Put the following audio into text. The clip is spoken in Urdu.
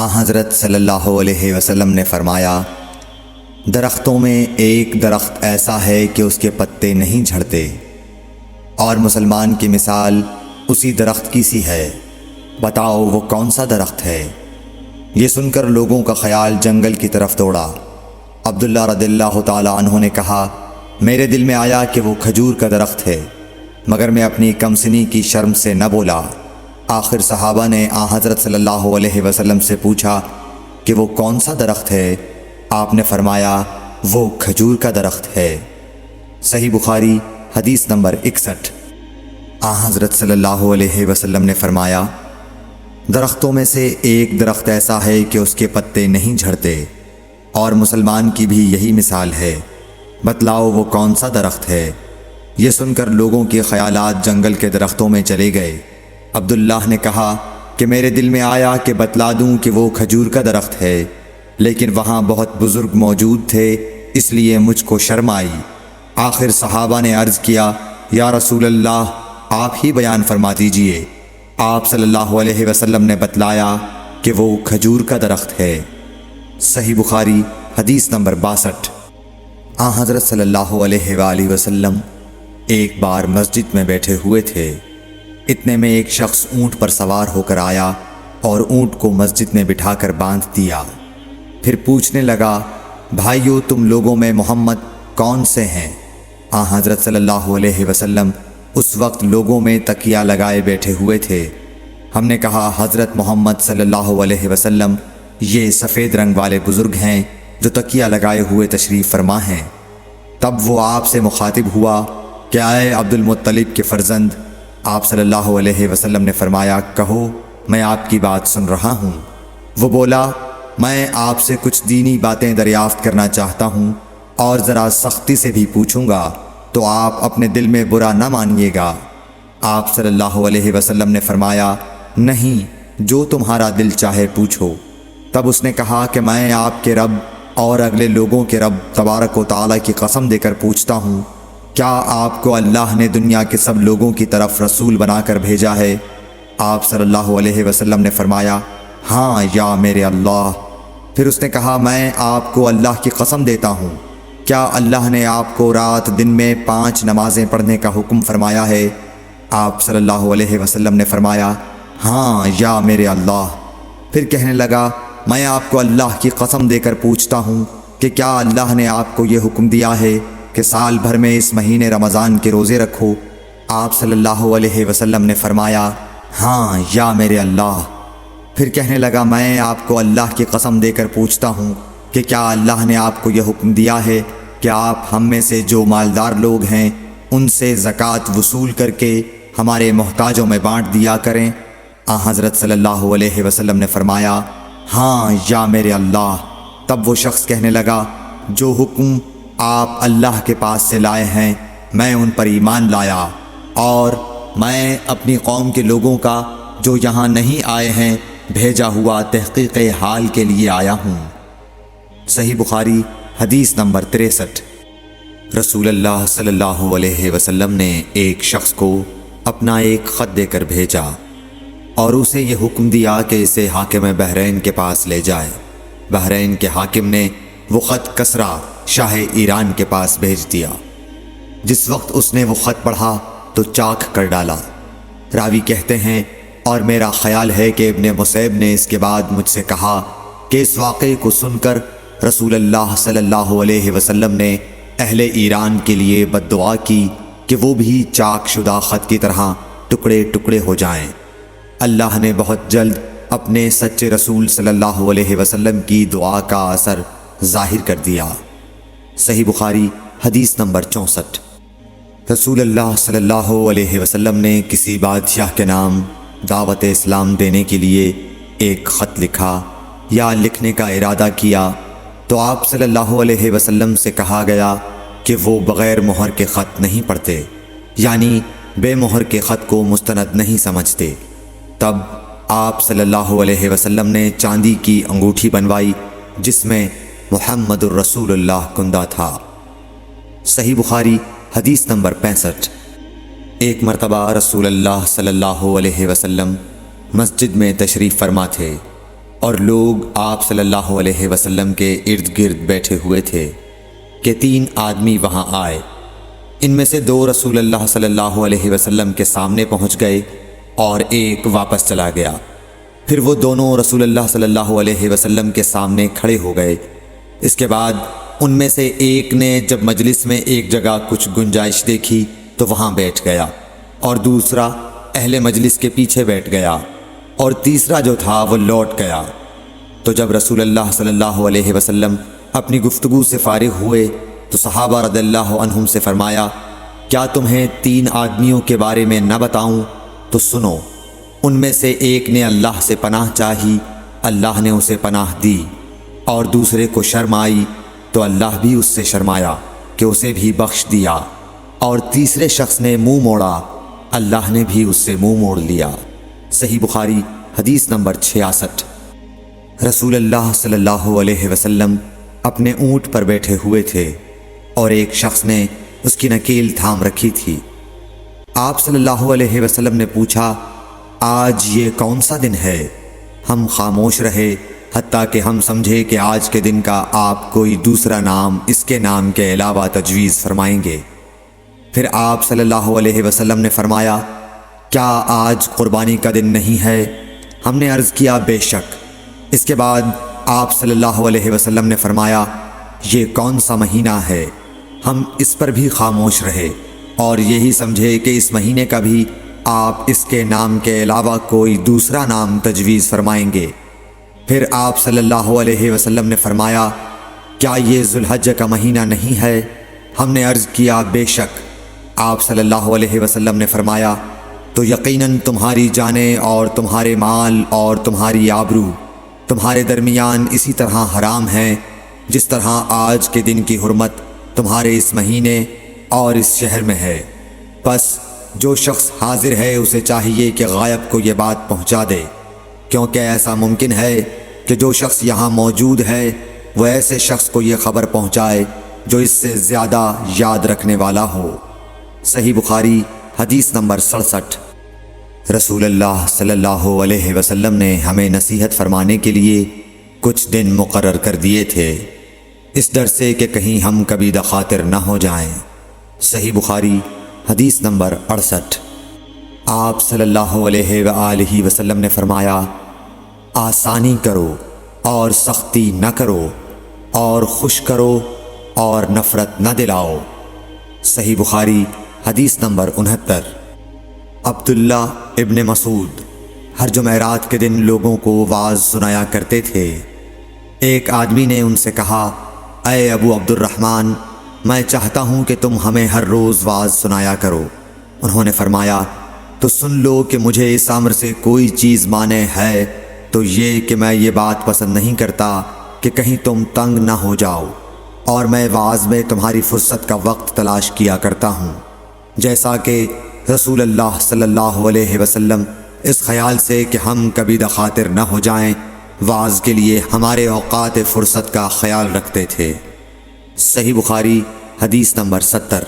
حضرت صلی اللہ علیہ وسلم نے فرمایا، درختوں میں ایک درخت ایسا ہے کہ اس کے پتے نہیں جھڑتے، اور مسلمان کی مثال اسی درخت کی سی ہے، بتاؤ وہ کون سا درخت ہے؟ یہ سن کر لوگوں کا خیال جنگل کی طرف دوڑا۔ عبداللہ رضی اللہ تعالی عنہ نے کہا، میرے دل میں آیا کہ وہ کھجور کا درخت ہے، مگر میں اپنی کمسنی کی شرم سے نہ بولا۔ آخر صحابہ نے حضرت صلی اللہ علیہ وسلم سے پوچھا کہ وہ کون سا درخت ہے؟ آپ نے فرمایا، وہ کھجور کا درخت ہے۔ صحیح بخاری حدیث نمبر 61۔ حضرت صلی اللہ علیہ وسلم نے فرمایا، درختوں میں سے ایک درخت ایسا ہے کہ اس کے پتے نہیں جھڑتے، اور مسلمان کی بھی یہی مثال ہے، بتلاؤ وہ کون سا درخت ہے؟ یہ سن کر لوگوں کے خیالات جنگل کے درختوں میں چلے گئے۔ عبداللہ نے کہا کہ میرے دل میں آیا کہ بتلا دوں کہ وہ کھجور کا درخت ہے، لیکن وہاں بہت بزرگ موجود تھے، اس لیے مجھ کو شرم آئی۔ آخر صحابہ نے عرض کیا، یا رسول اللہ، آپ ہی بیان فرما دیجئے۔ آپ صلی اللہ علیہ وسلم نے بتلایا کہ وہ کھجور کا درخت ہے۔ صحیح بخاری حدیث نمبر 62۔ حضرت صلی اللہ علیہ وآلہ وسلم ایک بار مسجد میں بیٹھے ہوئے تھے، اتنے میں ایک شخص اونٹ پر سوار ہو کر آیا اور اونٹ کو مسجد میں بٹھا کر باندھ دیا۔ پھر پوچھنے لگا، بھائیو تم لوگوں میں محمد کون سے ہیں؟ حضرت صلی اللہ علیہ وسلم اس وقت لوگوں میں تکیہ لگائے بیٹھے ہوئے تھے۔ ہم نے کہا، حضرت محمد صلی اللہ علیہ وسلم یہ سفید رنگ والے بزرگ ہیں جو تکیہ لگائے ہوئے تشریف فرما ہیں۔ تب وہ آپ سے مخاطب ہوا کہ اے عبد المطلب کے فرزند، آپ صلی اللہ علیہ وسلم نے فرمایا، کہو میں آپ کی بات سن رہا ہوں۔ وہ بولا، میں آپ سے کچھ دینی باتیں دریافت کرنا چاہتا ہوں، اور ذرا سختی سے بھی پوچھوں گا تو آپ اپنے دل میں برا نہ مانیے گا۔ آپ صلی اللہ علیہ وسلم نے فرمایا، نہیں، جو تمہارا دل چاہے پوچھو۔ تب اس نے کہا کہ میں آپ کے رب اور اگلے لوگوں کے رب تبارک و تعالیٰ کی قسم دے کر پوچھتا ہوں، کیا آپ کو اللہ نے دنیا کے سب لوگوں کی طرف رسول بنا کر بھیجا ہے؟ آپ صلی اللہ علیہ وسلم نے فرمایا، ہاں یا میرے اللہ۔ پھر اس نے کہا، میں آپ کو اللہ کی قسم دیتا ہوں، کیا اللہ نے آپ کو رات دن میں 5 نمازیں پڑھنے کا حکم فرمایا ہے؟ آپ صلی اللہ علیہ وسلم نے فرمایا، ہاں یا میرے اللہ۔ پھر کہنے لگا، میں آپ کو اللہ کی قسم دے کر پوچھتا ہوں کہ کیا اللہ نے آپ کو یہ حکم دیا ہے کہ سال بھر میں اس مہینے رمضان کے روزے رکھو؟ آپ صلی اللہ علیہ وسلم نے فرمایا، ہاں یا میرے اللہ۔ پھر کہنے لگا، میں آپ کو اللہ کی قسم دے کر پوچھتا ہوں کہ کیا اللہ نے آپ کو یہ حکم دیا ہے کہ آپ ہم میں سے جو مالدار لوگ ہیں ان سے زکوٰۃ وصول کر کے ہمارے محتاجوں میں بانٹ دیا کریں؟ حضرت صلی اللہ علیہ وسلم نے فرمایا، ہاں یا میرے اللہ۔ تب وہ شخص کہنے لگا، جو حکم آپ اللہ کے پاس سے لائے ہیں میں ان پر ایمان لایا، اور میں اپنی قوم کے لوگوں کا جو یہاں نہیں آئے ہیں بھیجا ہوا تحقیق حال کے لیے آیا ہوں۔ صحیح بخاری حدیث نمبر 63۔ رسول اللہ صلی اللہ علیہ وسلم نے ایک شخص کو اپنا ایک خط دے کر بھیجا اور اسے یہ حکم دیا کہ اسے حاکم بحرین کے پاس لے جائے۔ بحرین کے حاکم نے وہ خط کسریٰ شاہ ایران کے پاس بھیج دیا۔ جس وقت اس نے وہ خط پڑھا تو چاک کر ڈالا۔ راوی کہتے ہیں، اور میرا خیال ہے کہ ابن مسیب نے اس کے بعد مجھ سے کہا کہ اس واقعے کو سن کر رسول اللہ صلی اللہ علیہ وسلم نے اہل ایران کے لیے بد دعا کی کہ وہ بھی چاک شدہ خط کی طرح ٹکڑے ٹکڑے ہو جائیں۔ اللہ نے بہت جلد اپنے سچے رسول صلی اللہ علیہ وسلم کی دعا کا اثر ظاہر کر دیا۔ صحیح بخاری حدیث نمبر 64۔ رسول اللہ صلی اللہ علیہ وسلم نے کسی بادشاہ کے نام دعوت اسلام دینے کے لیے ایک خط لکھا یا لکھنے کا ارادہ کیا تو آپ صلی اللہ علیہ وسلم سے کہا گیا کہ وہ بغیر مہر کے خط نہیں پڑھتے، یعنی بے مہر کے خط کو مستند نہیں سمجھتے۔ تب آپ صلی اللہ علیہ وسلم نے چاندی کی انگوٹھی بنوائی جس میں محمد الرسول اللہ کندہ تھا۔ صحیح بخاری حدیث نمبر 65۔ ایک مرتبہ رسول اللہ صلی اللہ علیہ وسلم مسجد میں تشریف فرما تھے۔ اور لوگ آپ صلی اللہ علیہ وسلم کے ارد گرد بیٹھے ہوئے تھے کہ 3 آدمی وہاں آئے۔ ان میں سے 2 رسول اللہ صلی اللہ علیہ وسلم کے سامنے پہنچ گئے اور ایک واپس چلا گیا۔ پھر وہ دونوں رسول اللہ صلی اللہ علیہ وسلم کے سامنے کھڑے ہو گئے۔ اس کے بعد ان میں سے ایک نے جب مجلس میں ایک جگہ کچھ گنجائش دیکھی تو وہاں بیٹھ گیا، اور دوسرا اہل مجلس کے پیچھے بیٹھ گیا، اور تیسرا جو تھا وہ لوٹ گیا۔ تو جب رسول اللہ صلی اللہ علیہ وسلم اپنی گفتگو سے فارغ ہوئے تو صحابہ رضی اللہ عنہم سے فرمایا، کیا تمہیں 3 آدمیوں کے بارے میں نہ بتاؤں؟ تو سنو۔ ان میں سے ایک نے اللہ سے پناہ چاہی، اللہ نے اسے پناہ دی، اور دوسرے کو شرم آئی تو اللہ بھی اس سے شرمایا کہ اسے بھی بخش دیا، اور تیسرے شخص نے منہ موڑا، اللہ نے بھی اس سے منہ موڑ لیا۔ صحیح بخاری حدیث نمبر 66۔ رسول اللہ صلی اللہ علیہ وسلم اپنے اونٹ پر بیٹھے ہوئے تھے اور ایک شخص نے اس کی نکیل تھام رکھی تھی۔ آپ صلی اللہ علیہ وسلم نے پوچھا، آج یہ کون سا دن ہے؟ ہم خاموش رہے حتیٰ کہ ہم سمجھے کہ آج کے دن کا آپ کوئی دوسرا نام اس کے نام کے علاوہ تجویز فرمائیں گے۔ پھر آپ صلی اللہ علیہ وسلم نے فرمایا، کیا آج قربانی کا دن نہیں ہے؟ ہم نے عرض کیا، بے شک۔ اس کے بعد آپ صلی اللہ علیہ وسلم نے فرمایا، یہ کون سا مہینہ ہے؟ ہم اس پر بھی خاموش رہے اور یہی سمجھے کہ اس مہینے کا بھی آپ اس کے نام کے علاوہ کوئی دوسرا نام تجویز فرمائیں گے۔ پھر آپ صلی اللہ علیہ وسلم نے فرمایا، کیا یہ ذو الحجہ کا مہینہ نہیں ہے؟ ہم نے عرض کیا، بے شک۔ آپ صلی اللہ علیہ وسلم نے فرمایا، تو یقیناً تمہاری جانیں اور تمہارے مال اور تمہاری آبرو تمہارے درمیان اسی طرح حرام ہیں جس طرح آج کے دن کی حرمت تمہارے اس مہینے اور اس شہر میں ہے۔ پس جو شخص حاضر ہے اسے چاہیے کہ غائب کو یہ بات پہنچا دے، کیونکہ ایسا ممکن ہے کہ جو شخص یہاں موجود ہے وہ ایسے شخص کو یہ خبر پہنچائے جو اس سے زیادہ یاد رکھنے والا ہو۔ صحیح بخاری حدیث نمبر 67۔ رسول اللہ صلی اللہ علیہ وسلم نے ہمیں نصیحت فرمانے کے لیے کچھ دن مقرر کر دیے تھے، اس ڈر سے کہ کہیں ہم کبھی دخاطر نہ ہو جائیں۔ صحیح بخاری حدیث نمبر 68۔ آپ صلی اللہ علیہ وآلہ وسلم نے فرمایا، آسانی کرو اور سختی نہ کرو، اور خوش کرو اور نفرت نہ دلاؤ۔ صحیح بخاری حدیث نمبر 69۔ عبداللہ ابن مسعود ہر جمعرات کے دن لوگوں کو وعظ سنایا کرتے تھے۔ ایک آدمی نے ان سے کہا، اے ابو عبد الرحمن، میں چاہتا ہوں کہ تم ہمیں ہر روز وعظ سنایا کرو۔ انہوں نے فرمایا، تو سن لو کہ مجھے اس امر سے کوئی چیز مانع ہے تو یہ کہ میں یہ بات پسند نہیں کرتا کہ کہیں تم تنگ نہ ہو جاؤ، اور میں وعظ میں تمہاری فرصت کا وقت تلاش کیا کرتا ہوں، جیسا کہ رسول اللہ صلی اللہ علیہ وسلم اس خیال سے کہ ہم کبھی دخاطر نہ ہو جائیں وعظ کے لیے ہمارے اوقات فرصت کا خیال رکھتے تھے۔ صحیح بخاری حدیث نمبر 70۔